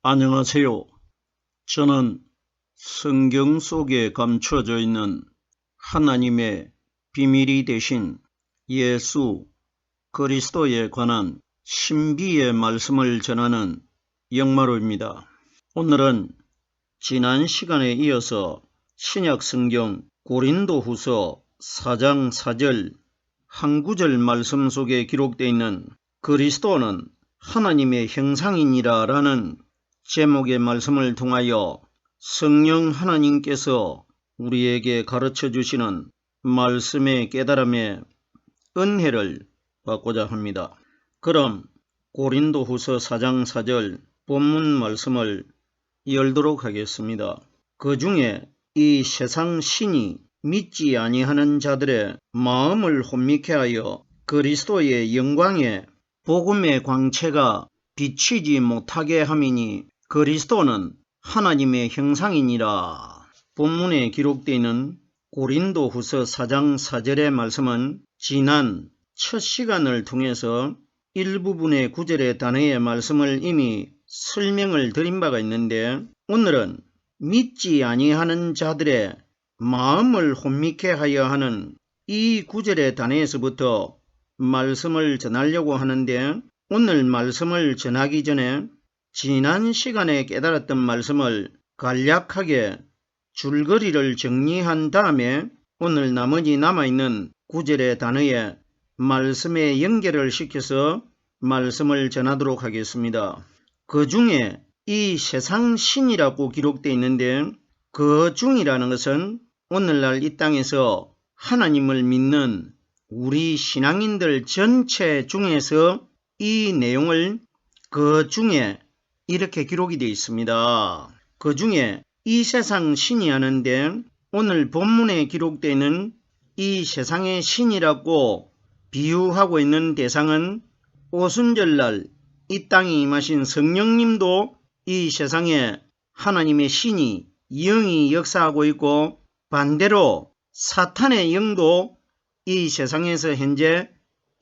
안녕하세요. 저는 성경 속에 감춰져 있는 하나님의 비밀이 되신 예수 그리스도에 관한 신비의 말씀을 전하는 영마루입니다. 오늘은 지난 시간에 이어서 신약 성경 고린도후서 4장 4절 한 구절 말씀 속에 기록되어 있는 그리스도는 하나님의 형상이니라 라는 제목의 말씀을 통하여 성령 하나님께서 우리에게 가르쳐 주시는 말씀의 깨달음의 은혜를 받고자 합니다. 그럼 고린도후서 4장 4절 본문 말씀을 열도록 하겠습니다. 그 중에 이 세상 신이 믿지 아니하는 자들의 마음을 혼미케 하여 그리스도의 영광의 복음의 광채가 비치지 못하게 함이니 그리스도는 하나님의 형상이니라. 본문에 기록되어 있는 고린도후서 4장 4절의 말씀은 지난 첫 시간을 통해서 일부분의 구절의 단어의 말씀을 이미 설명을 드린 바가 있는데, 오늘은 믿지 아니하는 자들의 마음을 혼미케 하여 하는 이 구절의 단어에서부터 말씀을 전하려고 하는데, 오늘 말씀을 전하기 전에 지난 시간에 깨달았던 말씀을 간략하게 줄거리를 정리한 다음에 오늘 나머지 남아있는 구절의 단어에 말씀에 연결을 시켜서 말씀을 전하도록 하겠습니다. 그 중에 이 세상 신이라고 기록되어 있는데, 그 중이라는 것은 오늘날 이 땅에서 하나님을 믿는 우리 신앙인들 전체 중에서 이 내용을 그 중에 이렇게 기록이 되어 있습니다. 그 중에 이 세상 신이 하는데, 오늘 본문에 기록되어 있는 이 세상의 신이라고 비유하고 있는 대상은 오순절날 이 땅에 임하신 성령님도 이 세상에 하나님의 신이 영이 역사하고 있고, 반대로 사탄의 영도 이 세상에서 현재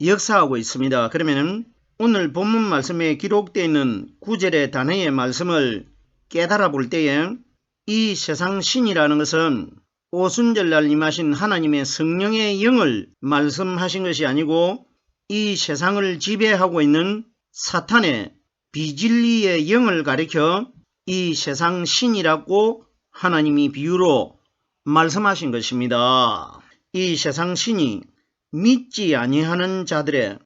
역사하고 있습니다. 그러면 오늘 본문 말씀에 기록되어 있는 구절의 단어의 말씀을 깨달아 볼 때에 이 세상 신이라는 것은 오순절날 임하신 하나님의 성령의 영을 말씀하신 것이 아니고, 이 세상을 지배하고 있는 사탄의 비진리의 영을 가리켜 이 세상 신이라고 하나님이 비유로 말씀하신 것입니다. 이 세상 신이 믿지 아니하는 자들은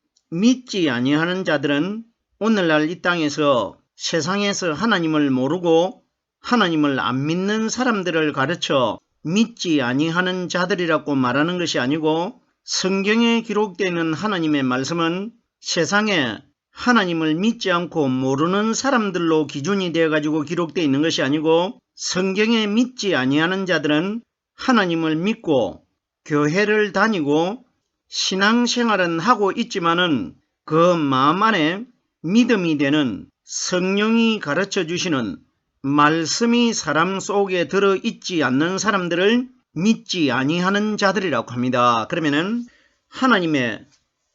오늘날 이 땅에서 세상에서 하나님을 모르고 하나님을 안 믿는 사람들을 가르쳐 믿지 아니하는 자들이라고 말하는 것이 아니고, 성경에 기록되는 하나님의 말씀은 세상에 하나님을 믿지 않고 모르는 사람들로 기준이 되어 가지고 기록되어 있는 것이 아니고, 성경에 믿지 아니하는 자들은 하나님을 믿고 교회를 다니고 신앙생활은 하고 있지만은 그 마음 안에 믿음이 되는 성령이 가르쳐 주시는 말씀이 사람 속에 들어있지 않는 사람들을 믿지 아니하는 자들이라고 합니다. 그러면은 하나님의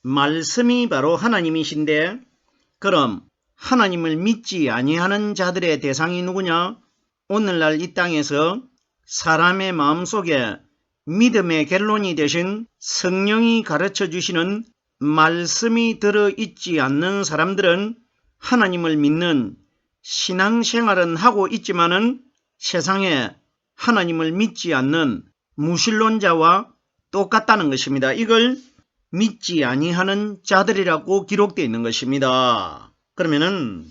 말씀이 바로 하나님이신데, 그럼 하나님을 믿지 아니하는 자들의 대상이 누구냐? 오늘날 이 땅에서 사람의 마음속에 믿음의 결론이 되신 성령이 가르쳐 주시는 말씀이 들어있지 않는 사람들은 하나님을 믿는 신앙생활은 하고 있지만은 세상에 하나님을 믿지 않는 무신론자와 똑같다는 것입니다. 이걸 믿지 아니하는 자들이라고 기록되어 있는 것입니다. 그러면은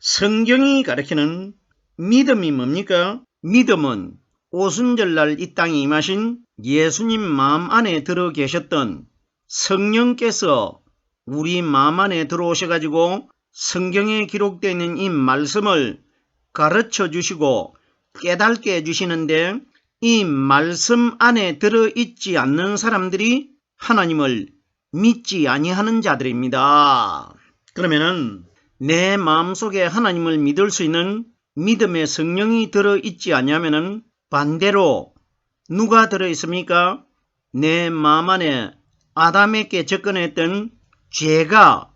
성경이 가르치는 믿음이 뭡니까? 믿음은 오순절날 이 땅에 임하신 예수님 마음 안에 들어 계셨던 성령께서 우리 마음 안에 들어오셔가지고 성경에 기록되어 있는 이 말씀을 가르쳐 주시고 깨닫게 해주시는데, 이 말씀 안에 들어있지 않는 사람들이 하나님을 믿지 아니하는 자들입니다. 그러면은 내 마음속에 하나님을 믿을 수 있는 믿음의 성령이 들어있지 않냐면은 반대로 누가 들어있습니까? 내 마음 안에 아담에게 접근했던 죄가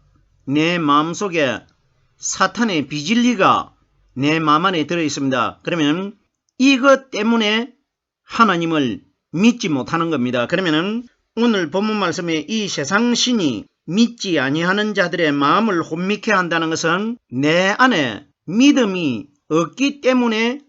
내 마음속에 사탄의 비진리가 내 마음 안에 들어있습니다. 그러면 이것 때문에 하나님을 믿지 못하는 겁니다. 그러면 오늘 본문 말씀에 이 세상 신이 믿지 아니하는 자들의 마음을 혼미케 한다는 것은 내 안에 믿음이 없기 때문에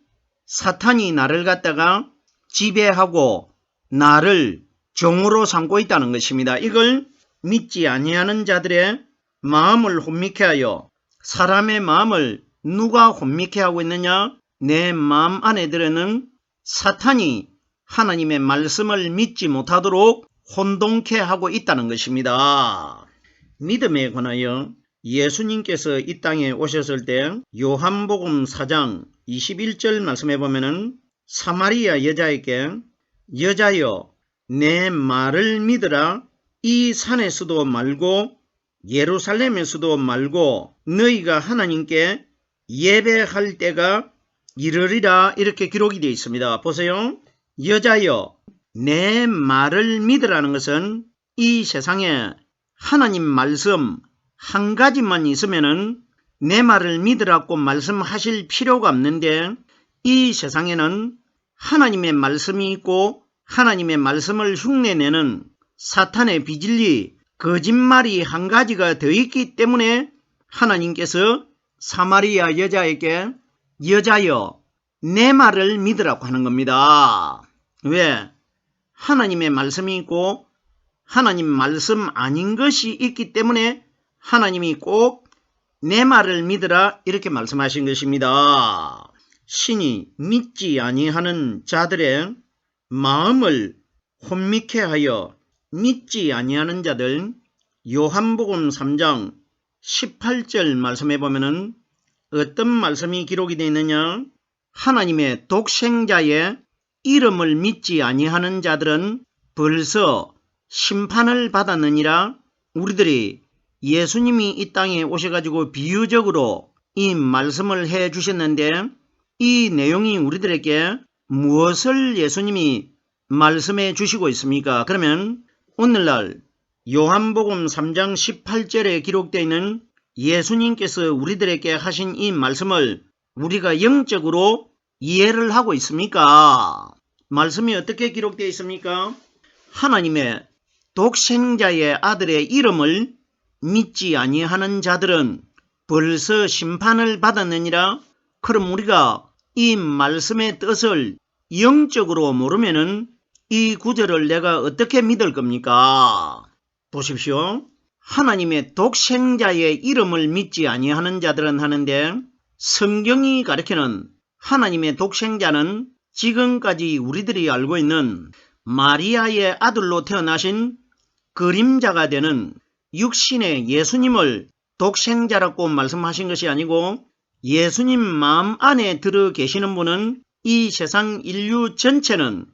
사탄이 나를 갖다가 지배하고 나를 종으로 삼고 있다는 것입니다. 이걸 믿지 아니하는 자들의 마음을 혼미케 하여, 사람의 마음을 누가 혼미케 하고 있느냐? 내 마음 안에 들어는 사탄이 하나님의 말씀을 믿지 못하도록 혼동케 하고 있다는 것입니다. 믿음에 관하여 예수님께서 이 땅에 오셨을 때 요한복음 4장 21절 말씀해 보면은 사마리아 여자에게 여자여 내 말을 믿으라. 이 산에서도 말고 예루살렘에서도 말고 너희가 하나님께 예배할 때가 이르리라. 이렇게 기록이 되어 있습니다. 보세요. 여자여 내 말을 믿으라는 것은 이 세상에 하나님 말씀 한 가지만 있으면은 내 말을 믿으라고 말씀하실 필요가 없는데 이 세상에는 하나님의 말씀이 있고 하나님의 말씀을 흉내내는 사탄의 비진리, 거짓말이 한 가지가 더 있기 때문에 하나님께서 사마리아 여자에게 여자여 내 말을 믿으라고 하는 겁니다. 왜? 하나님의 말씀이 있고 하나님 말씀 아닌 것이 있기 때문에 하나님이 꼭 내 말을 믿으라 이렇게 말씀하신 것입니다. 신이 믿지 아니하는 자들의 마음을 혼미케 하여 믿지 아니하는 자들, 요한복음 3장 18절 말씀해 보면은 어떤 말씀이 기록이 되어 있느냐? 하나님의 독생자의 이름을 믿지 아니하는 자들은 벌써 심판을 받았느니라. 우리들이 예수님이 이 땅에 오셔가지고 비유적으로 이 말씀을 해 주셨는데 이 내용이 우리들에게 무엇을 예수님이 말씀해 주시고 있습니까? 그러면 오늘날 요한복음 3장 18절에 기록되어 있는 예수님께서 우리들에게 하신 이 말씀을 우리가 영적으로 이해를 하고 있습니까? 말씀이 어떻게 기록되어 있습니까? 하나님의 독생자의 아들의 이름을 믿지 아니하는 자들은 벌써 심판을 받았느니라. 그럼 우리가 이 말씀의 뜻을 영적으로 모르면은 이 구절을 내가 어떻게 믿을 겁니까? 보십시오. 하나님의 독생자의 이름을 믿지 아니하는 자들은 하는데 성경이 가리키는 하나님의 독생자는 지금까지 우리들이 알고 있는 마리아의 아들로 태어나신 그림자가 되는 육신의 예수님을 독생자라고 말씀하신 것이 아니고 예수님 마음 안에 들어 계시는 분은 이 세상 인류 전체는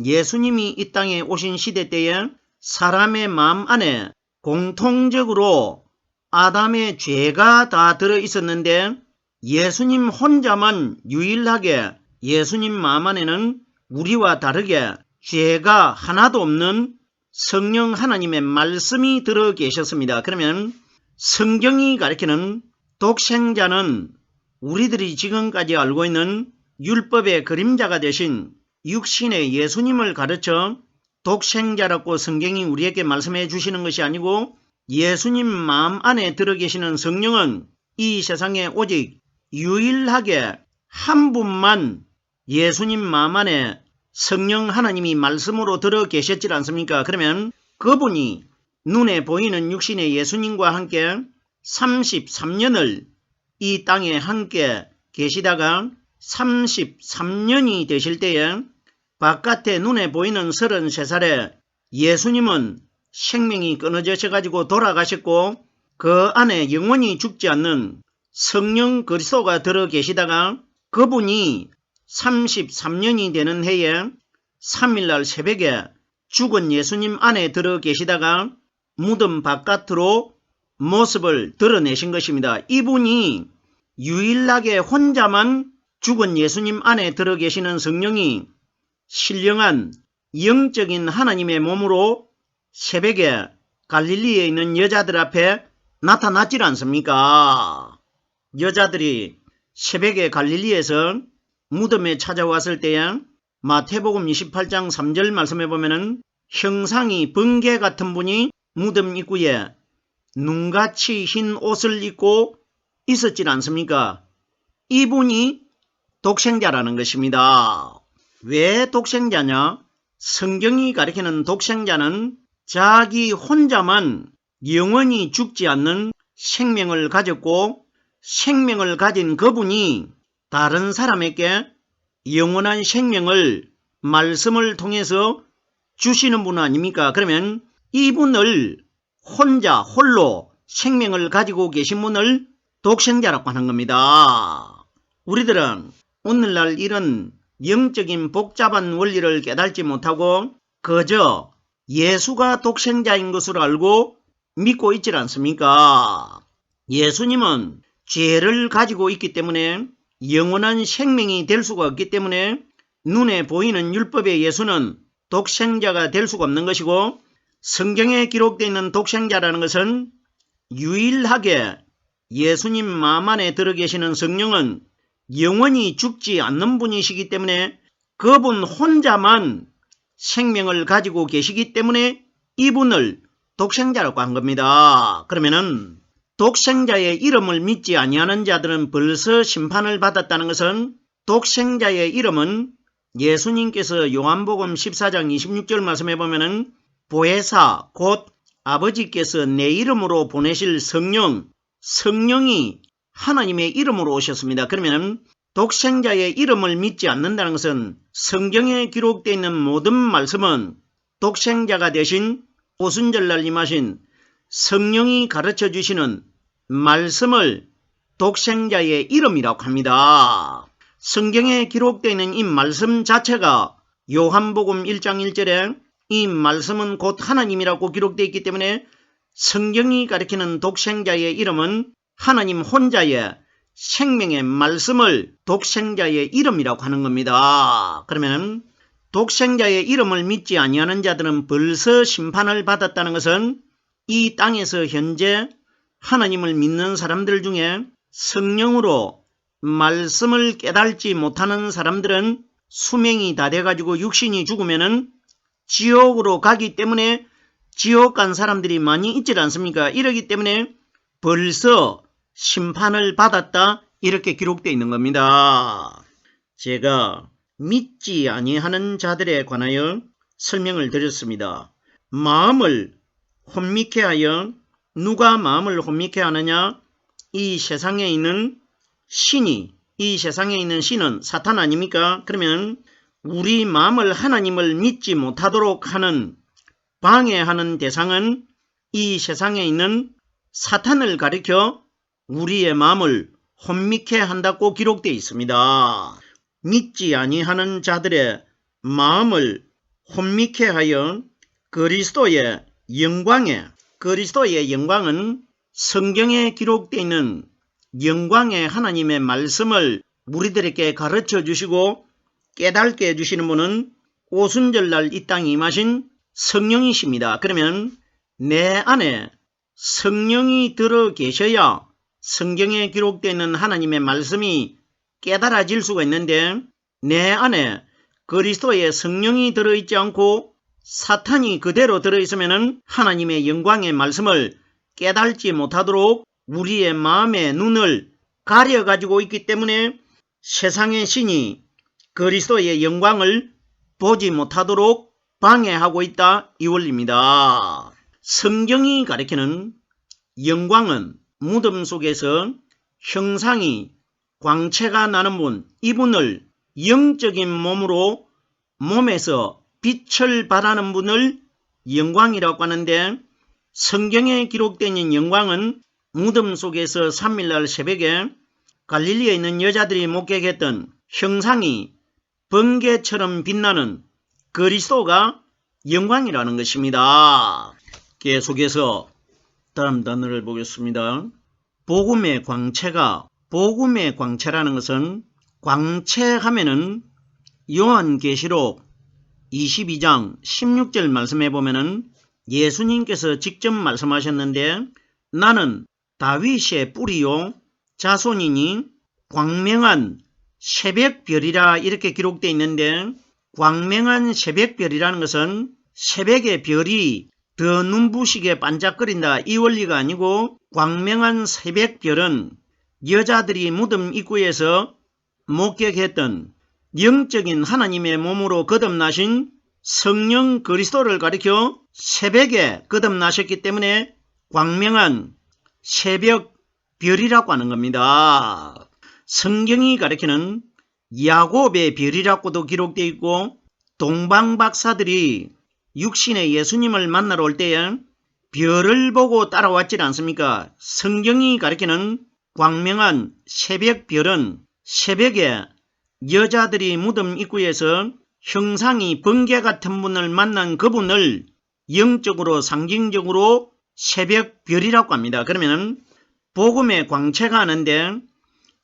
예수님이 이 땅에 오신 시대 때에 사람의 마음 안에 공통적으로 아담의 죄가 다 들어 있었는데 예수님 혼자만 유일하게 예수님 마음 안에는 우리와 다르게 죄가 하나도 없는 성령 하나님의 말씀이 들어 계셨습니다. 그러면 성경이 가리키는 독생자는 우리들이 지금까지 알고 있는 율법의 그림자가 되신 육신의 예수님을 가르쳐 독생자라고 성경이 우리에게 말씀해 주시는 것이 아니고 예수님 마음 안에 들어 계시는 성령은 이 세상에 오직 유일하게 한 분만 예수님 마음 안에 성령 하나님이 말씀으로 들어 계셨지 않습니까? 그러면 그분이 눈에 보이는 육신의 예수님과 함께 33년을 이 땅에 함께 계시다가 33년이 되실 때에 바깥에 눈에 보이는 33살에 예수님은 생명이 끊어져가지고 돌아가셨고 그 안에 영원히 죽지 않는 성령 그리스도가 들어 계시다가 그분이 33년이 되는 해에 3일날 새벽에 죽은 예수님 안에 들어 계시다가 무덤 바깥으로 모습을 드러내신 것입니다. 이분이 유일하게 혼자만 죽은 예수님 안에 들어 계시는 성령이 신령한 영적인 하나님의 몸으로 새벽에 갈릴리에 있는 여자들 앞에 나타났지 않습니까? 여자들이 새벽에 갈릴리에서 무덤에 찾아왔을 때에 마태복음 28장 3절 말씀해 보면은 형상이 번개 같은 분이 무덤 입구에 눈같이 흰 옷을 입고 있었지 않습니까? 이분이 독생자라는 것입니다. 왜 독생자냐? 성경이 가리키는 독생자는 자기 혼자만 영원히 죽지 않는 생명을 가졌고 생명을 가진 그분이 다른 사람에게 영원한 생명을 말씀을 통해서 주시는 분 아닙니까? 그러면 이분을 혼자 홀로 생명을 가지고 계신 분을 독생자라고 하는 겁니다. 우리들은 오늘날 이런 영적인 복잡한 원리를 깨닫지 못하고 그저 예수가 독생자인 것으로 알고 믿고 있지 않습니까? 예수님은 죄를 가지고 있기 때문에 영원한 생명이 될 수가 없기 때문에 눈에 보이는 율법의 예수는 독생자가 될 수가 없는 것이고 성경에 기록되어 있는 독생자라는 것은 유일하게 예수님 마음 안에 들어 계시는 성령은 영원히 죽지 않는 분이시기 때문에 그분 혼자만 생명을 가지고 계시기 때문에 이분을 독생자라고 한 겁니다. 그러면은 독생자의 이름을 믿지 아니하는 자들은 벌써 심판을 받았다는 것은 독생자의 이름은 예수님께서 요한복음 14장 26절 말씀해 보면은 보혜사 곧 아버지께서 내 이름으로 보내실 성령이 하나님의 이름으로 오셨습니다. 그러면 독생자의 이름을 믿지 않는다는 것은 성경에 기록되어 있는 모든 말씀은 독생자가 되신 오순절날 임하신 성령이 가르쳐 주시는 말씀을 독생자의 이름이라고 합니다. 성경에 기록되어 있는 이 말씀 자체가 요한복음 1장 1절에 이 말씀은 곧 하나님이라고 기록되어 있기 때문에 성경이 가리키는 독생자의 이름은 하나님 혼자의 생명의 말씀을 독생자의 이름이라고 하는 겁니다. 그러면 독생자의 이름을 믿지 아니하는 자들은 벌써 심판을 받았다는 것은 이 땅에서 현재 하나님을 믿는 사람들 중에 성령으로 말씀을 깨달지 못하는 사람들은 수명이 다 돼가지고 육신이 죽으면은 지옥으로 가기 때문에 지옥 간 사람들이 많이 있지 않습니까? 이러기 때문에 벌써 심판을 받았다 이렇게 기록되어 있는 겁니다. 제가 믿지 아니하는 자들에 관하여 설명을 드렸습니다. 마음을 혼미케 하여 누가 마음을 혼미케 하느냐? 이 세상에 있는 신이 이 세상에 있는 신은 사탄 아닙니까? 그러면 우리 마음을 하나님을 믿지 못하도록 하는 방해하는 대상은 이 세상에 있는 사탄을 가리켜 우리의 마음을 혼미케 한다고 기록되어 있습니다. 믿지 아니하는 자들의 마음을 혼미케 하여 그리스도의 영광은 성경에 기록되어 있는 영광의 하나님의 말씀을 우리들에게 가르쳐 주시고 깨닫게 해주시는 분은 오순절날 이 땅에 임하신 성령이십니다. 그러면 내 안에 성령이 들어 계셔야 성경에 기록되어 있는 하나님의 말씀이 깨달아질 수가 있는데 내 안에 그리스도의 성령이 들어있지 않고 사탄이 그대로 들어있으면 하나님의 영광의 말씀을 깨달지 못하도록 우리의 마음의 눈을 가려가지고 있기 때문에 세상의 신이 그리스도의 영광을 보지 못하도록 방해하고 있다 이 원리입니다. 성경이 가리키는 영광은 무덤 속에서 형상이 광채가 나는 분, 이분을 영적인 몸으로 몸에서 빛을 발하는 분을 영광이라고 하는데 성경에 기록되어 있는 영광은 무덤 속에서 3일날 새벽에 갈릴리에 있는 여자들이 목격했던 형상이 번개처럼 빛나는 그리스도가 영광이라는 것입니다. 계속해서 다음 단어를 보겠습니다. 복음의 광채라는 것은 광채하면은 요한계시록 22장 16절 말씀해 보면은 예수님께서 직접 말씀하셨는데 나는 다윗의 뿌리요 자손이니 광명한 새벽별이라 이렇게 기록되어 있는데, 광명한 새벽별이라는 것은 새벽의 별이 더 눈부시게 반짝거린다, 이 원리가 아니고, 광명한 새벽별은 여자들이 무덤 입구에서 목격했던 영적인 하나님의 몸으로 거듭나신 성령 그리스도를 가리켜 새벽에 거듭나셨기 때문에 광명한 새벽별이라고 하는 겁니다. 성경이 가리키는 야곱의 별이라고도 기록되어 있고, 동방박사들이 육신의 예수님을 만나러 올 때에 별을 보고 따라왔지 않습니까? 성경이 가리키는 광명한 새벽별은 새벽에 여자들이 무덤 입구에서 형상이 번개 같은 분을 만난 그분을 영적으로 상징적으로 새벽별이라고 합니다. 그러면 복음의 광채가 하는데,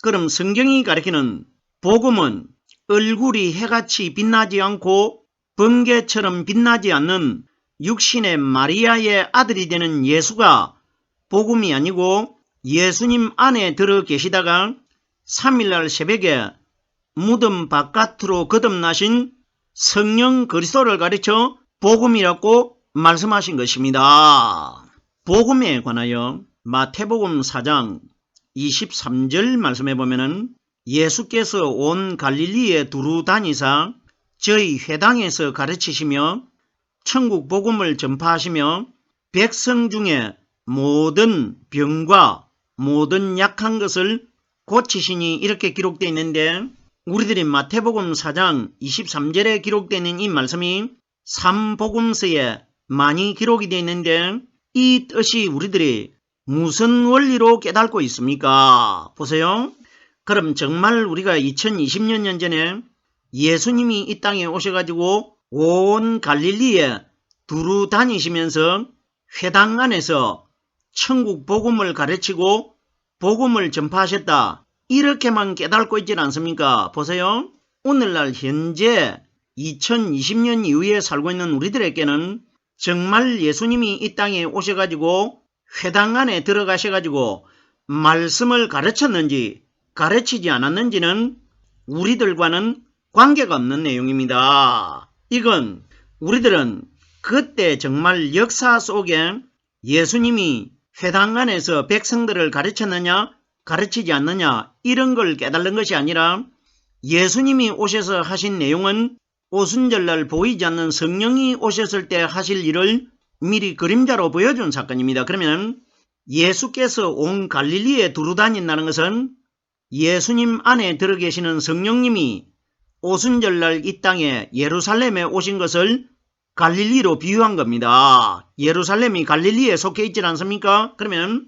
그럼 성경이 가리키는 복음은 얼굴이 해같이 빛나지 않고 번개처럼 빛나지 않는 육신의 마리아의 아들이 되는 예수가 복음이 아니고, 예수님 안에 들어 계시다가 3일날 새벽에 무덤 바깥으로 거듭나신 성령 그리스도를 가르쳐 복음이라고 말씀하신 것입니다. 복음에 관하여 마태복음 4장 23절 말씀해 보면은, 예수께서 온 갈릴리에 두루 다니사 저희 회당에서 가르치시며 천국 복음을 전파하시며 백성 중에 모든 병과 모든 약한 것을 고치시니, 이렇게 기록되어 있는데, 우리들이 마태복음 4장 23절에 기록되어 있는 이 말씀이 3복음서에 많이 기록이 되어 있는데, 이 뜻이 우리들이 무슨 원리로 깨닫고 있습니까? 보세요. 그럼 정말 우리가 2020년 전에 예수님이 이 땅에 오셔가지고 온 갈릴리에 두루 다니시면서 회당 안에서 천국 복음을 가르치고 복음을 전파하셨다, 이렇게만 깨닫고 있지 않습니까? 보세요. 오늘날 현재 2020년 이후에 살고 있는 우리들에게는 정말 예수님이 이 땅에 오셔가지고 회당 안에 들어가셔가지고 말씀을 가르쳤는지 가르치지 않았는지는 우리들과는 관계가 없는 내용입니다. 이건 우리들은 그때 정말 역사 속에 예수님이 회당 안에서 백성들을 가르쳤느냐 가르치지 않느냐, 이런 걸 깨달는 것이 아니라, 예수님이 오셔서 하신 내용은 오순절날 보이지 않는 성령이 오셨을 때 하실 일을 미리 그림자로 보여준 사건입니다. 그러면 예수께서 온 갈릴리에 두루 다닌다는 것은 예수님 안에 들어 계시는 성령님이 오순절날 이 땅에 예루살렘에 오신 것을 갈릴리로 비유한 겁니다. 예루살렘이 갈릴리에 속해 있지 않습니까? 그러면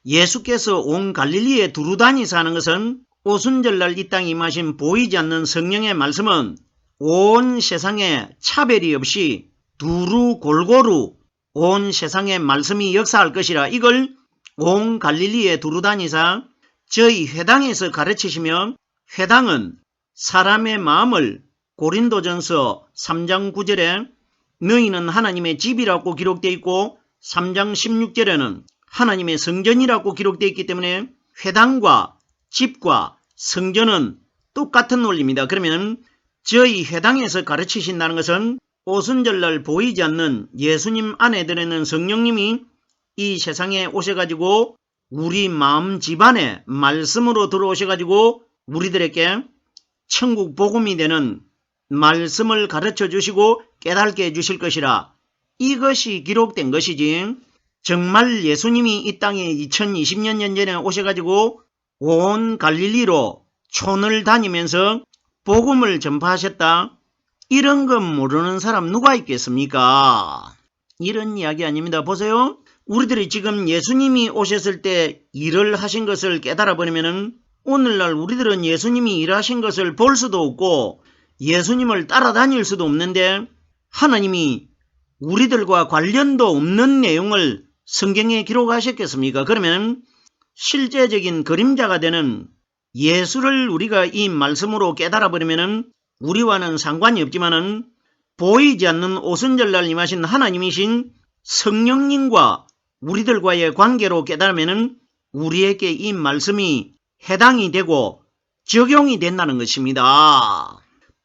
예수께서 온 갈릴리에 두루 다니사 하는 것은 오순절날 이 땅에 임하신 보이지 않는 성령의 말씀은 온 세상에 차별이 없이 두루 골고루 온 세상에 말씀이 역사할 것이라, 이걸 온 갈릴리에 두루 다니사 저희 회당에서 가르치시며, 회당은 사람의 마음을 고린도전서 3장 9절에 너희는 하나님의 집이라고 기록되어 있고 3장 16절에는 하나님의 성전이라고 기록되어 있기 때문에 회당과 집과 성전은 똑같은 원리입니다. 그러면 저희 회당에서 가르치신다는 것은 오순절날 보이지 않는 예수님 안에 들어있는 성령님이 이 세상에 오셔가지고 우리 마음 집안에 말씀으로 들어오셔가지고 우리들에게 천국 복음이 되는 말씀을 가르쳐 주시고 깨닫게 해주실 것이라, 이것이 기록된 것이지, 정말 예수님이 이 땅에 2020년 전에 오셔가지고 온 갈릴리로 촌을 다니면서 복음을 전파하셨다, 이런 건 모르는 사람 누가 있겠습니까? 이런 이야기 아닙니다. 보세요. 우리들이 지금 예수님이 오셨을 때 일을 하신 것을 깨달아 버리면은 오늘날 우리들은 예수님이 일하신 것을 볼 수도 없고 예수님을 따라다닐 수도 없는데, 하나님이 우리들과 관련도 없는 내용을 성경에 기록하셨겠습니까? 그러면 실제적인 그림자가 되는 예수를 우리가 이 말씀으로 깨달아 버리면은 우리와는 상관이 없지만은 보이지 않는 오순절날 임하신 하나님이신 성령님과 우리들과의 관계로 깨달으면은 우리에게 이 말씀이 해당이 되고 적용이 된다는 것입니다.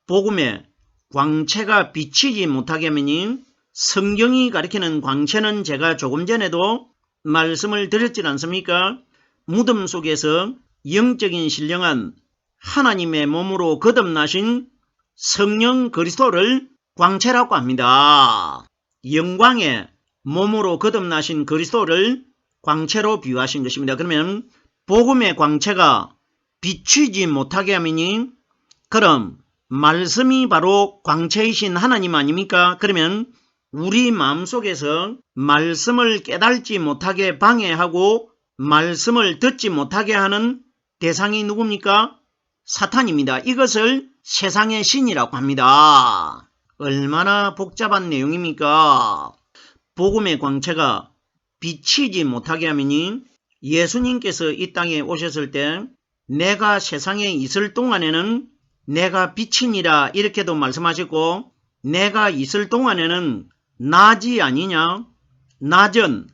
복음의 광채가 비치지 못하게 하면 성경이 가리키는 광채는 제가 조금 전에도 말씀을 드렸지 않습니까? 무덤 속에서 영적인 신령한 하나님의 몸으로 거듭나신 성령 그리스도를 광채라고 합니다. 영광의 몸으로 거듭나신 그리스도를 광채로 비유하신 것입니다. 그러면 복음의 광채가 비추지 못하게 하면 그럼 말씀이 바로 광채이신 하나님 아닙니까? 그러면 우리 마음속에서 말씀을 깨달지 못하게 방해하고 말씀을 듣지 못하게 하는 대상이 누굽니까? 사탄입니다. 이것을 세상의 신이라고 합니다. 얼마나 복잡한 내용입니까? 복음의 광채가 비치지 못하게 하면 예수님께서 이 땅에 오셨을 때 내가 세상에 있을 동안에는 내가 빛이니라 이렇게도 말씀하셨고 내가 있을 동안에는 낮이 아니냐 낮은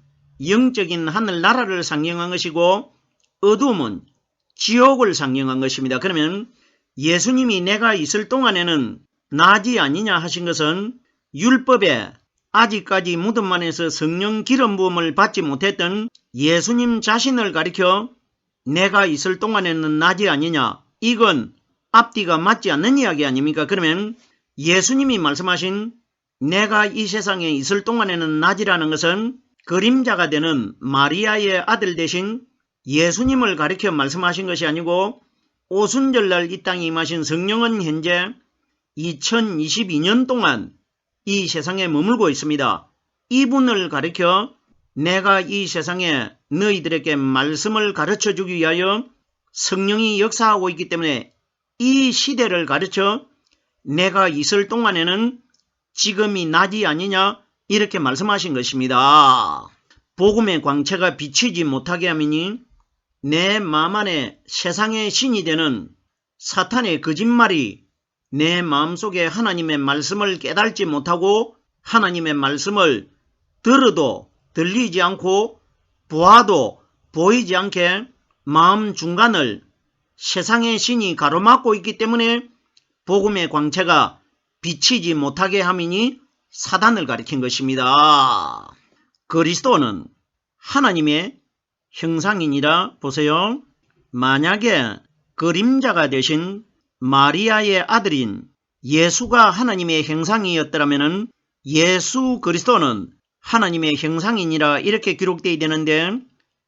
영적인 하늘나라를 상징한 것이고 어둠은 지옥을 상징한 것입니다. 그러면 예수님이 내가 있을 동안에는 낮이 아니냐 하신 것은 율법에 아직까지 무덤 안에서 성령 기름 부음을 받지 못했던 예수님 자신을 가리켜 내가 있을 동안에는 낮이 아니냐 이건 앞뒤가 맞지 않는 이야기 아닙니까? 그러면 예수님이 말씀하신 내가 이 세상에 있을 동안에는 낮이라는 것은 그림자가 되는 마리아의 아들 되신 예수님을 가리켜 말씀하신 것이 아니고 오순절날 이 땅에 임하신 성령은 현재 2022년 동안 이 세상에 머물고 있습니다. 이분을 가리켜 내가 이 세상에 너희들에게 말씀을 가르쳐 주기 위하여 성령이 역사하고 있기 때문에 이 시대를 가르쳐 내가 있을 동안에는 지금이 낮이 아니냐 이렇게 말씀하신 것입니다. 복음의 광채가 비치지 못하게 하면 내 마음 안에 세상의 신이 되는 사탄의 거짓말이 내 마음속에 하나님의 말씀을 깨달지 못하고 하나님의 말씀을 들어도 들리지 않고 보아도 보이지 않게 마음 중간을 세상의 신이 가로막고 있기 때문에 복음의 광채가 비치지 못하게 함이니 사단을 가리킨 것입니다. 그리스도는 하나님의 형상이니라. 보세요. 만약에 그림자가 되신 마리아의 아들인 예수가 하나님의 형상이었더라면 예수 그리스도는 하나님의 형상이니라 이렇게 기록되어야 되는데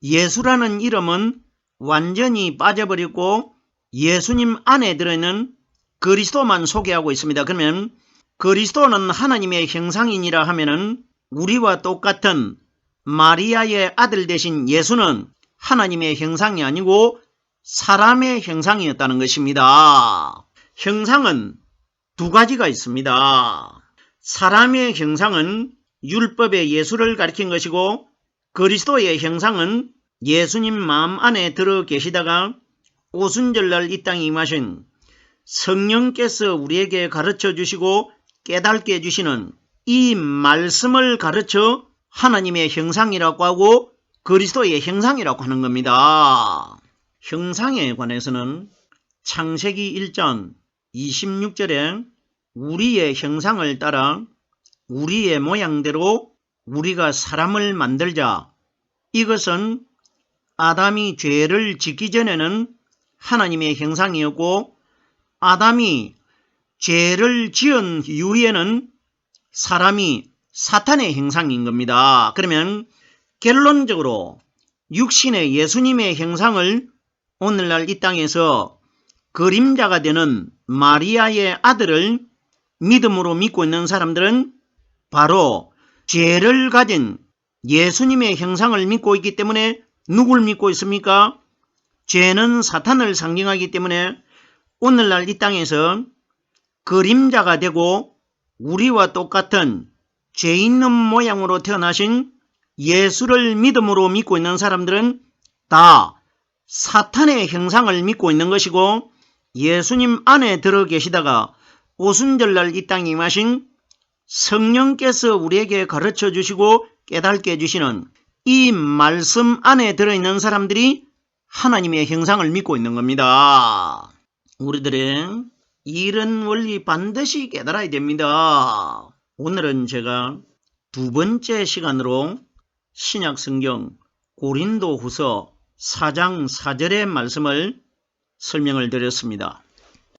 예수라는 이름은 완전히 빠져버리고 예수님 안에 들어있는 그리스도만 소개하고 있습니다. 그러면 그리스도는 하나님의 형상이니라 하면은 우리와 똑같은 마리아의 아들 되신 예수는 하나님의 형상이 아니고 사람의 형상이었다는 것입니다. 형상은 두 가지가 있습니다. 사람의 형상은 율법의 예수를 가리킨 것이고 그리스도의 형상은 예수님 마음 안에 들어 계시다가 오순절날 이 땅에 임하신 성령께서 우리에게 가르쳐 주시고 깨닫게 해주시는 이 말씀을 가르쳐 하나님의 형상이라고 하고 그리스도의 형상이라고 하는 겁니다. 형상에 관해서는 창세기 1장 26절에 우리의 형상을 따라 우리의 모양대로 우리가 사람을 만들자. 이것은 아담이 죄를 짓기 전에는 하나님의 형상이었고 아담이 죄를 지은 이후에는 사람이 사탄의 형상인 겁니다. 그러면 결론적으로 육신의 예수님의 형상을 오늘날 이 땅에서 그림자가 되는 마리아의 아들을 믿음으로 믿고 있는 사람들은 바로 죄를 가진 예수님의 형상을 믿고 있기 때문에 누굴 믿고 있습니까? 죄는 사탄을 상징하기 때문에 오늘날 이 땅에서 그림자가 되고 우리와 똑같은 죄 있는 모양으로 태어나신 예수를 믿음으로 믿고 있는 사람들은 다 사탄의 형상을 믿고 있는 것이고 예수님 안에 들어 계시다가 오순절날 이 땅에 임하신 성령께서 우리에게 가르쳐 주시고 깨닫게 해주시는 이 말씀 안에 들어있는 사람들이 하나님의 형상을 믿고 있는 겁니다. 우리들의 이런 원리 반드시 깨달아야 됩니다. 오늘은 제가 두 번째 시간으로 신약성경 고린도후서 4장 4절의 말씀을 설명을 드렸습니다.